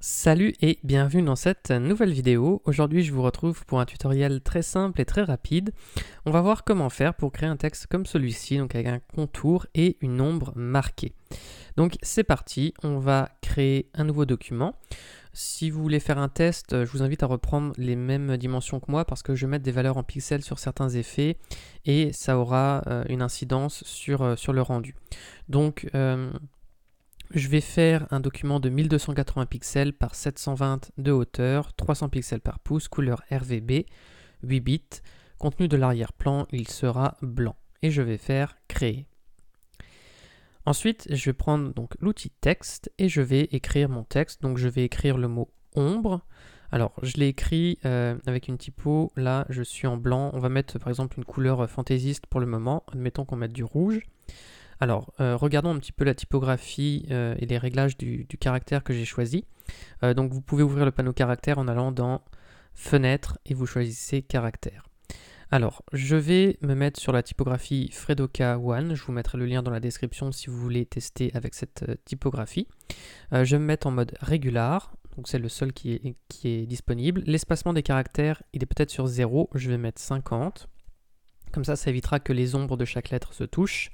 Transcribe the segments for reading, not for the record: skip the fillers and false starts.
Salut et bienvenue dans cette nouvelle vidéo. Aujourd'hui je vous retrouve pour un tutoriel très simple et très rapide. On va voir comment faire pour créer un texte comme celui-ci, donc avec un contour et une ombre marquée. Donc c'est parti, on va créer un nouveau document. Si vous voulez faire un test, je vous invite à reprendre les mêmes dimensions que moi parce que je vais mettre des valeurs en pixels sur certains effets et ça aura une incidence sur le rendu. Donc je vais faire un document de 1280 pixels par 720 de hauteur, 300 pixels par pouce, couleur RGB, 8 bits. Contenu de l'arrière-plan, il sera blanc. Et je vais faire créer. Ensuite, je vais prendre donc l'outil texte et je vais écrire mon texte. Donc je vais écrire le mot ombre. Alors je l'ai écrit avec une typo. Là, je suis en blanc. On va mettre par exemple une couleur fantaisiste pour le moment. Admettons qu'on mette du rouge. Alors, regardons un petit peu la typographie et les réglages du caractère que j'ai choisi. Donc, vous pouvez ouvrir le panneau caractère en allant dans Fenêtre et vous choisissez caractère. Alors, je vais me mettre sur la typographie Fredoka One. Je vous mettrai le lien dans la description si vous voulez tester avec cette typographie. Je vais me mettre en mode régular. Donc, c'est le seul qui est disponible. L'espacement des caractères, il est peut-être sur 0. Je vais mettre 50. Comme ça évitera que les ombres de chaque lettre se touchent.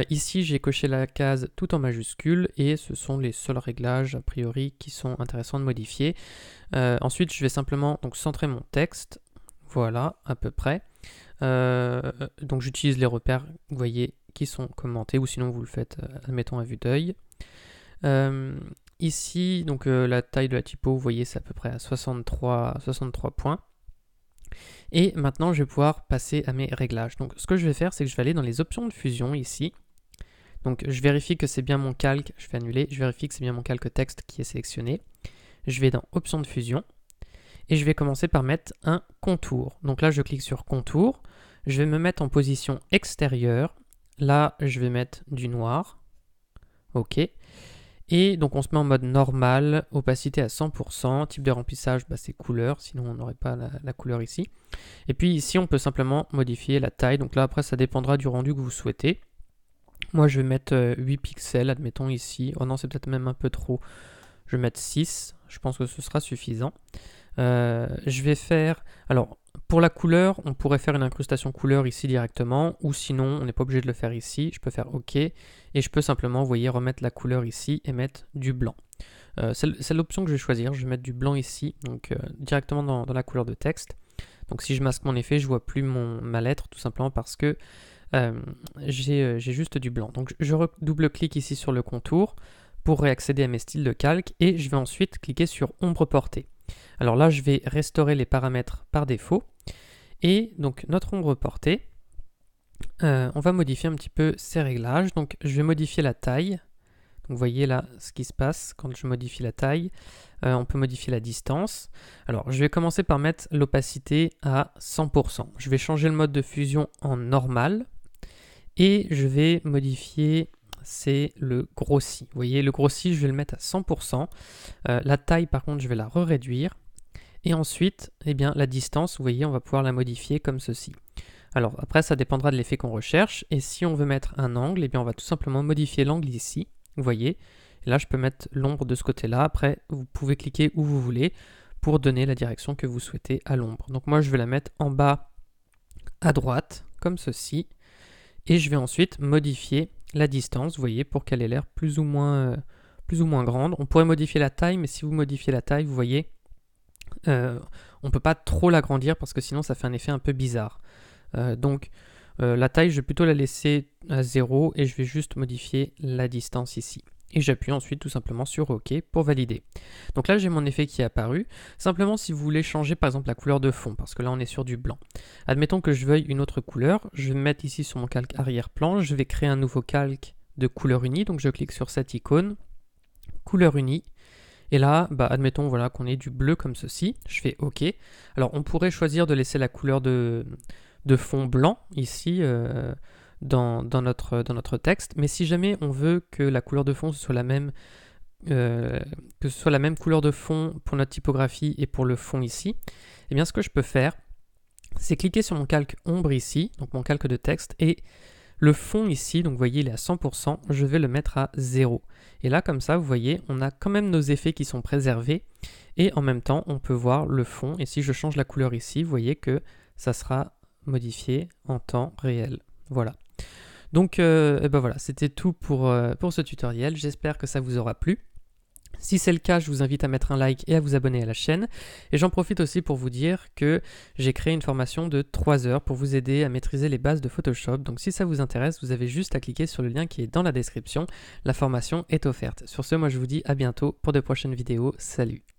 Ici, j'ai coché la case tout en majuscule et ce sont les seuls réglages a priori qui sont intéressants de modifier. Ensuite, je vais simplement donc centrer mon texte. Voilà, à peu près. Donc j'utilise les repères, vous voyez, qui sont commentés ou sinon vous le faites, admettons, à vue d'œil. Ici, donc la taille de la typo, vous voyez, c'est à peu près à 63 points. Et maintenant, je vais pouvoir passer à mes réglages. Donc, ce que je vais faire, c'est que je vais aller dans les options de fusion ici. Donc, je vérifie que c'est bien mon calque. Je fais annuler. Je vérifie que c'est bien mon calque texte qui est sélectionné. Je vais dans options de fusion. Et je vais commencer par mettre un contour. Donc là, je clique sur contour. Je vais me mettre en position extérieure. Là, je vais mettre du noir. OK. Et donc on se met en mode normal, opacité à 100%, type de remplissage, c'est couleur, sinon on n'aurait pas la couleur ici. Et puis ici on peut simplement modifier la taille, donc là après ça dépendra du rendu que vous souhaitez. Moi je vais mettre 8 pixels, admettons ici, oh non c'est peut-être même un peu trop, je vais mettre 6, je pense que ce sera suffisant. Je vais faire, alors pour la couleur, on pourrait faire une incrustation couleur ici directement, ou sinon on n'est pas obligé de le faire ici, je peux faire OK, et je peux simplement, vous voyez, remettre la couleur ici et mettre du blanc. C'est l'option que je vais choisir, je vais mettre du blanc ici, donc directement dans la couleur de texte. Donc si je masque mon effet, je vois plus ma lettre, tout simplement parce que j'ai juste du blanc. Donc je double-clique ici sur le contour pour réaccéder à mes styles de calque, et je vais ensuite cliquer sur ombre portée. Alors là, je vais restaurer les paramètres par défaut. Et donc, notre ombre portée, on va modifier un petit peu ces réglages. Donc, je vais modifier la taille. Donc, vous voyez là ce qui se passe quand je modifie la taille. On peut modifier la distance. Alors, je vais commencer par mettre l'opacité à 100%. Je vais changer le mode de fusion en normal. Et je vais modifier, c'est le grossi. Vous voyez, le grossi, je vais le mettre à 100%. La taille, par contre, je vais la réduire. Et ensuite, eh bien, la distance, vous voyez, on va pouvoir la modifier comme ceci. Alors après, ça dépendra de l'effet qu'on recherche. Et si on veut mettre un angle, eh bien, on va tout simplement modifier l'angle ici. Vous voyez, et là, je peux mettre l'ombre de ce côté-là. Après, vous pouvez cliquer où vous voulez pour donner la direction que vous souhaitez à l'ombre. Donc moi, je vais la mettre en bas à droite, comme ceci. Et je vais ensuite modifier la distance, vous voyez, pour qu'elle ait l'air plus ou moins grande. On pourrait modifier la taille, mais si vous modifiez la taille, vous voyez, on ne peut pas trop l'agrandir parce que sinon ça fait un effet un peu bizarre. Donc la taille, je vais plutôt la laisser à 0 et je vais juste modifier la distance ici. Et j'appuie ensuite tout simplement sur OK pour valider. Donc là j'ai mon effet qui est apparu. Simplement si vous voulez changer par exemple la couleur de fond, parce que là on est sur du blanc. Admettons que je veuille une autre couleur, je vais me mettre ici sur mon calque arrière-plan, je vais créer un nouveau calque de couleur unie, donc je clique sur cette icône, couleur unie. Et là, admettons voilà, qu'on ait du bleu comme ceci, je fais OK. Alors on pourrait choisir de laisser la couleur de fond blanc ici dans notre texte, mais si jamais on veut que la couleur de fond soit la même, que ce soit la même couleur de fond pour notre typographie et pour le fond ici, eh bien ce que je peux faire, c'est cliquer sur mon calque ombre ici, donc mon calque de texte, et Le fond ici, donc vous voyez, il est à 100%, je vais le mettre à 0. Et là, comme ça, vous voyez, on a quand même nos effets qui sont préservés. Et en même temps, on peut voir le fond. Et si je change la couleur ici, vous voyez que ça sera modifié en temps réel. Voilà. Donc, et ben voilà, c'était tout pour ce tutoriel. J'espère que ça vous aura plu. Si c'est le cas, je vous invite à mettre un like et à vous abonner à la chaîne. Et j'en profite aussi pour vous dire que j'ai créé une formation de 3 heures pour vous aider à maîtriser les bases de Photoshop. Donc si ça vous intéresse, vous avez juste à cliquer sur le lien qui est dans la description. La formation est offerte. Sur ce, moi je vous dis à bientôt pour de prochaines vidéos. Salut!